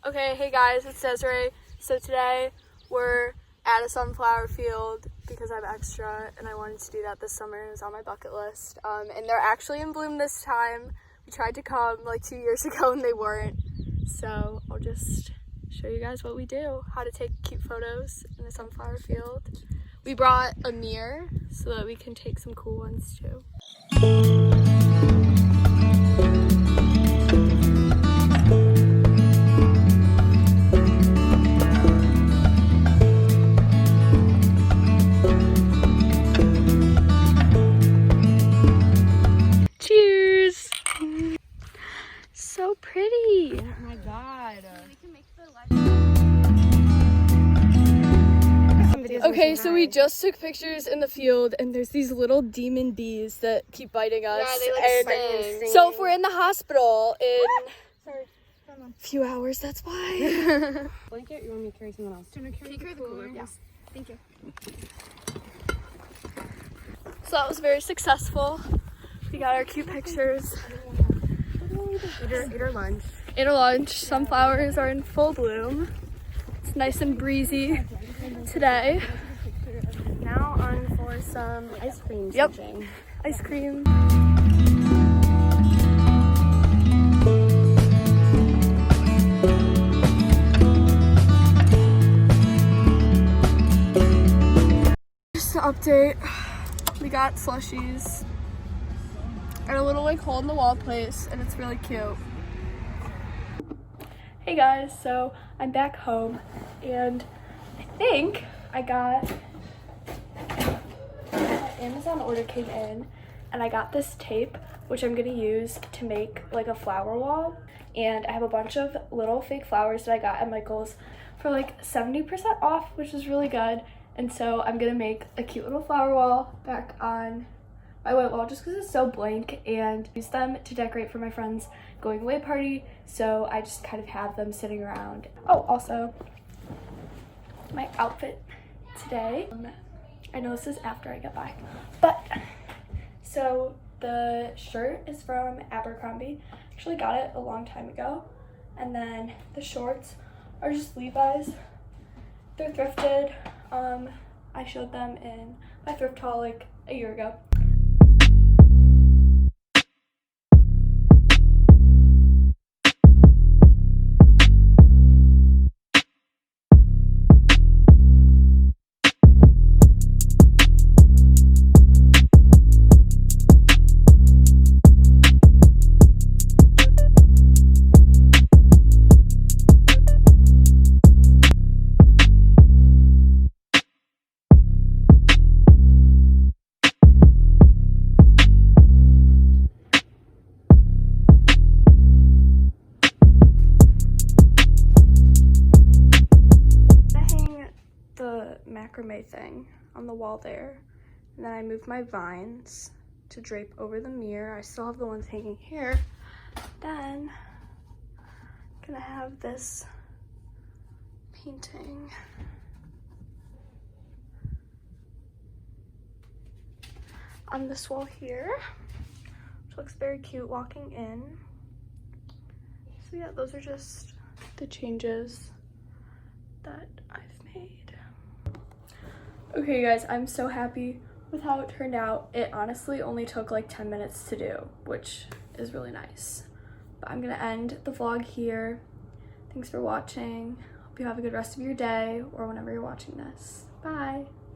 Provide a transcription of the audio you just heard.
Okay, hey guys, it's Desiree. So today we're at a sunflower field because I have extra and I wanted to do that this summer. It was on my bucket list. And they're actually in bloom this time. We tried to come like 2 years ago and they weren't. So I'll just show you guys what we do, how to take cute photos in a sunflower field. We brought a mirror so that we can take some cool ones too. Cheers! So pretty. Oh my god. Okay, so we just took pictures in the field and there's these little demon bees that keep biting us. Yeah, they like sting. So if we're in the hospital in a few hours, that's why. Blanket, you want me to carry something else? Can you carry the cooler? Yeah. Thank you. So that was very successful. We got our cute pictures. Eat our lunch. Ate our lunch. Sunflowers are in full bloom. It's nice and breezy today. Now on for some ice cream. Yep. Searching. Ice cream. Just to update, we got slushies at a little like hole in the wall place and it's really cute. Hey guys, so I'm back home and I think I got Amazon order came in and I got this tape which I'm gonna use to make like a flower wall, and I have a bunch of little fake flowers that I got at Michael's for like 70% off, which is really good. And so I'm gonna make a cute little flower wall back on my white wall just because it's so blank, and use them to decorate for my friend's going away party. So I just kind of have them sitting around. Oh, also my outfit today. I know this is after I get back, but so the shirt is from Abercrombie. Actually got it a long time ago. And then the shorts are just Levi's. They're thrifted. I showed them in my thrift haul like a year ago. Macrame thing on the wall there, and then I moved my vines to drape over the mirror. I still have the ones hanging here. Then I'm gonna have this painting on this wall here, which looks very cute walking in. So yeah, those are just the changes that I've made. Okay guys, I'm so happy with how it turned out. It honestly only took like 10 minutes to do, which is really nice. But I'm gonna end the vlog here. Thanks for watching. Hope you have a good rest of your day or whenever you're watching this. Bye.